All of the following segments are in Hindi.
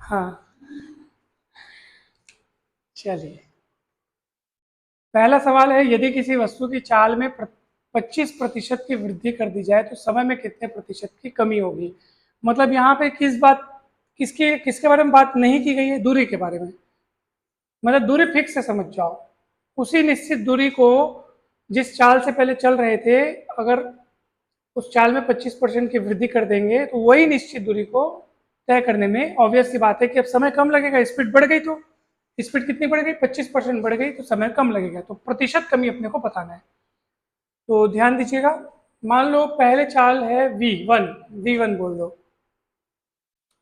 हाँ, चलिए। पहला सवाल है, यदि किसी वस्तु की चाल में 25% की वृद्धि कर दी जाए तो समय में कितने प्रतिशत की कमी होगी। मतलब यहाँ पे किसके किसके बारे में बात नहीं की गई है, दूरी के बारे में। मतलब दूरी फिक्स है, समझ जाओ। उसी निश्चित दूरी को जिस चाल से पहले चल रहे थे, अगर उस चाल में 25% की वृद्धि कर देंगे तो वही निश्चित दूरी को तय करने में ऑब्वियस सी बात है कि अब समय कम लगेगा, स्पीड बढ़ गई तो स्पीड कितनी बढ़ गई, 25% बढ़ गई तो समय कम लगेगा, तो प्रतिशत कमी अपने को बताना है। तो ध्यान दीजिएगा, मान लो पहले चाल है V1 बोल दो,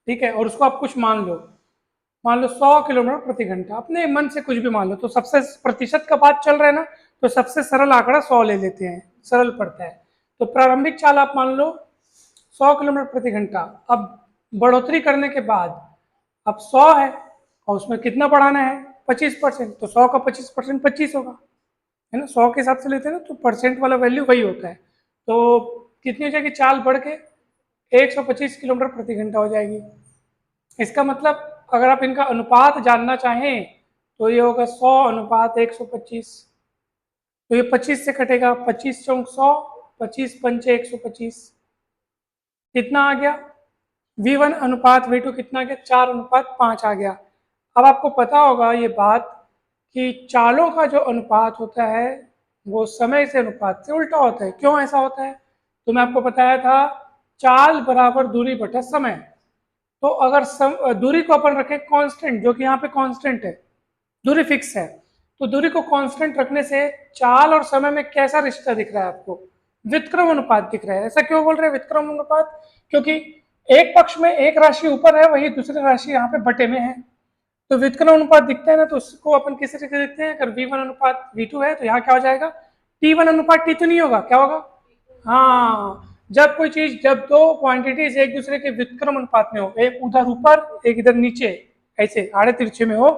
ठीक है, और उसको आप कुछ मान लो 100 किलोमीटर प्रति घंटा, अपने मन से कुछ भी मान लो। तो सबसे प्रतिशत का बात चल रहा है ना, तो सबसे सरल आंकड़ा 100 ले लेते हैं, सरल पड़ता है। तो प्रारंभिक चाल आप मान लो 100 किलोमीटर प्रति घंटा। अब बढ़ोतरी करने के बाद अब 100 है और उसमें कितना बढ़ाना है, 25%। तो 100 का 25% 25 होगा, है ना। 100 के हिसाब से लेते हैं ना, तो परसेंट वाला वैल्यू वही होता है। तो कितनी हो जाएगी, चाल बढ़ के 125 किलोमीटर प्रति घंटा हो जाएगी। इसका मतलब अगर आप इनका अनुपात जानना चाहें तो ये होगा 100 अनुपात 125। तो ये 25 से कटेगा, 25 चौक 100, 25 पंचे 125, कितना आ गया, V1 अनुपात V2 कितना आ गया, 4:5 आ गया। अब आपको पता होगा ये बात कि चालों का जो अनुपात होता है वो समय से अनुपात से उल्टा होता है। क्यों ऐसा होता है, तो मैं आपको बताया था, चाल बराबर दूरी बटा समय। तो अगर दूरी को अपन रखें कांस्टेंट, जो कि यहाँ पे कांस्टेंट है, दूरी फिक्स है, तो दूरी को कांस्टेंट रखने से चाल और समय में कैसा रिश्ता दिख रहा है आपको, व्युत्क्रम अनुपात दिख रहा है। ऐसा क्यों बोल रहे हैं व्युत्क्रम अनुपात, क्योंकि एक पक्ष में एक राशि ऊपर है, वही दूसरी राशि यहाँ पे बटे में है। तो व्युत्क्रम अनुपात दिखता है ना, तो उसको अपन किस तरीके से देखते हैं, अगर V1 अनुपात V2 है तो यहाँ क्या हो जाएगा, T1 अनुपात T2 नहीं होगा, क्या होगा, हाँ, जब दो क्वांटिटीज एक दूसरे के व्युत्क्रम अनुपात में हो, एक उधर ऊपर एक इधर नीचे, ऐसे आड़े तिरछे में हो,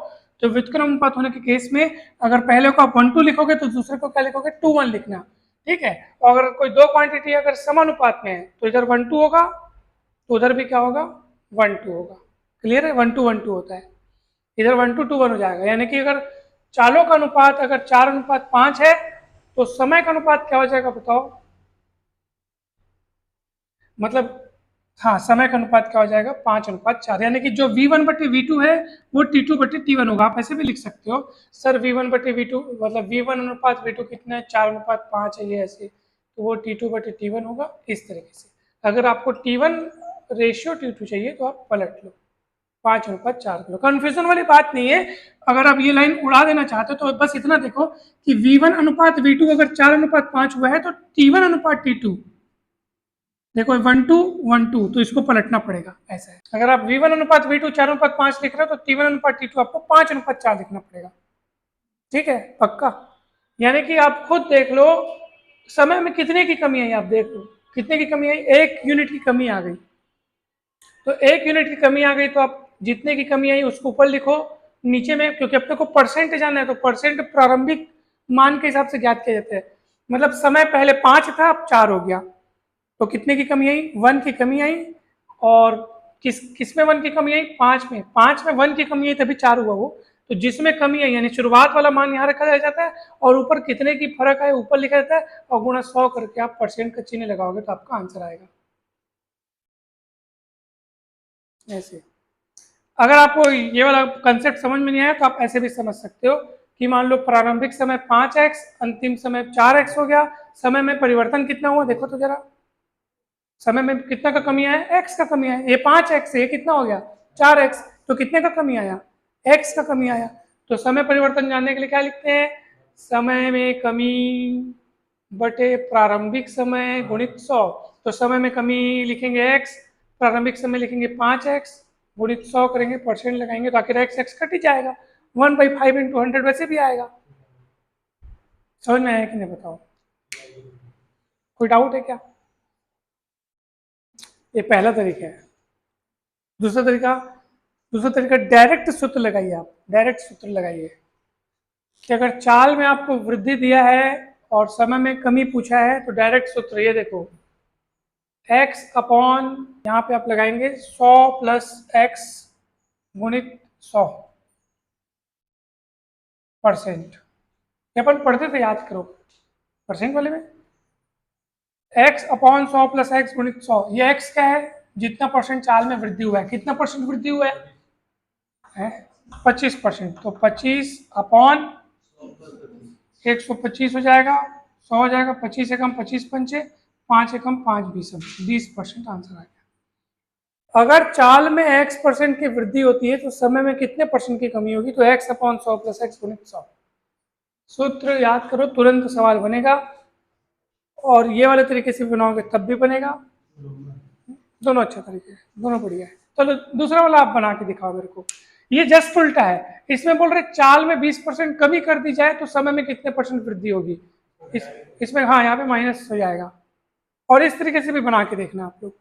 तो व्युत्क्रम अनुपात होने के केस में अगर पहले को आप 1:2 लिखोगे तो दूसरे को क्या लिखोगे, 2:1 लिखना, ठीक है। और अगर कोई दो क्वांटिटी अगर समानुपात में है तो इधर 1:2 होगा, तो उधर भी क्या होगा, 1:2 होगा। क्लियर है, 1:2 होता है, इधर 1:2 हो जाएगा। यानी कि अगर चालों का अनुपात अगर 4:5 है तो समय का अनुपात क्या हो जाएगा बताओ, मतलब हाँ, समय का अनुपात क्या हो जाएगा, 5:4। यानी कि जो V1/V2 है वो T2/T1 होगा। आप ऐसे भी लिख सकते हो, सर V1/V2 मतलब V1 अनुपात V2 कितना है, 4:5 है, ये ऐसे, तो वो T2/T1 होगा, इस तरीके से। अगर आपको T1 रेशियो T2 चाहिए तो आप पलट लो, 5:4 किलो, कंफ्यूजन वाली बात नहीं है। अगर आप ये लाइन उड़ा देना चाहते हो तो बस इतना देखो कि V1 अनुपात V2 अगर 4:5 हुआ है तो T1 अनुपात T2, देखो 1:1:2, तो इसको पलटना पड़ेगा, ऐसा है। अगर आप V1 अनुपात V2 4:5 लिख रहे हो तो T1 अनुपात T2 आपको 5:4 लिखना पड़ेगा, ठीक है, पक्का। यानी कि आप खुद देख लो समय में कितने की कमी आई, आप देख लो कितने की कमी आई, 1 यूनिट की कमी आ गई। तो 1 यूनिट की कमी आ गई तो आप जितने की कमी आई उसको ऊपर लिखो, नीचे में, क्योंकि अपने को परसेंट जाना है तो परसेंट प्रारंभिक मान के हिसाब से ज्ञात किया जाता है। मतलब समय पहले 5 था, अब 4 हो गया, तो कितने की कमी आई, 1 की कमी आई। और किसमें 1 की कमी आई, 5 में 1 की कमी आई तभी 4 हुआ वो। तो जिसमें कमी आई यानी शुरुआत वाला मान यहाँ रखा जाता है और ऊपर कितने की फर्क है ऊपर लिखा जाता है, और गुणा 100 करके आप परसेंट का चिन्ह लगाओगे तो आपका आंसर आएगा, ऐसे। अगर आपको ये वाला कंसेप्ट समझ में नहीं आया तो आप ऐसे भी समझ सकते हो कि मान लो प्रारंभिक समय 5x, अंतिम समय 4x हो गया, समय में परिवर्तन कितना हुआ देखो तो जरा, समय में कितना का कमी आया, x का कमी आया, ये 5x है, ये कितना हो गया 4x, तो कितने का कमी आया, x का कमी आया। तो समय परिवर्तन जानने के लिए क्या लिखते हैं, समय में कमी बटे प्रारंभिक समय गुणित 100। तो समय में कमी लिखेंगे x, प्रारंभिक समय लिखेंगे 5x, गुणित 100 करेंगे, परसेंट लगाएंगे तो आखिर x कट ही जाएगा, 1/5 × 100 वैसे भी आएगा। समझ में आया कि नहीं बताओ, कोई डाउट है क्या। ये पहला तरीका है। दूसरा तरीका, डायरेक्ट सूत्र लगाइए, आप डायरेक्ट सूत्र लगाइए कि अगर चाल में आपको वृद्धि दिया है और समय में कमी पूछा है तो डायरेक्ट सूत्र ये देखो, x अपॉन, यहाँ पे आप लगाएंगे 100 + x गुणित 100%। ये अपन पढ़ते थे, याद करो परसेंट वाले में। x अपॉन 100 प्लस एक्स गुणित 100, ये x क्या है, जितना परसेंट चाल में वृद्धि हुआ है। कितना परसेंट वृद्धि हुआ है 25%। तो 25 अपॉन 125 हो जाएगा, 100 हो जाएगा, 25 एकम 25 पंचे 5 एकम 5 20% आंसर आ गया। अगर चाल में x% की वृद्धि होती है तो समय में कितने परसेंट की कमी होगी, तो x अपॉन 100 प्लस एक्स गुणित 100। सूत्र याद करो, तुरंत सवाल बनेगा, और ये वाले तरीके से बनाओगे तब भी बनेगा। दोनों अच्छा तरीके, दोनों बढ़िया है। चलो दूसरा वाला आप बना के दिखाओ मेरे को। ये जस्ट उल्टा है, इसमें बोल रहे चाल में 20% कमी कर दी जाए तो समय में कितने परसेंट वृद्धि होगी। इसमें हाँ, यहाँ पे माइनस हो जाएगा। और इस तरीके से भी बना के देखना आप लोग।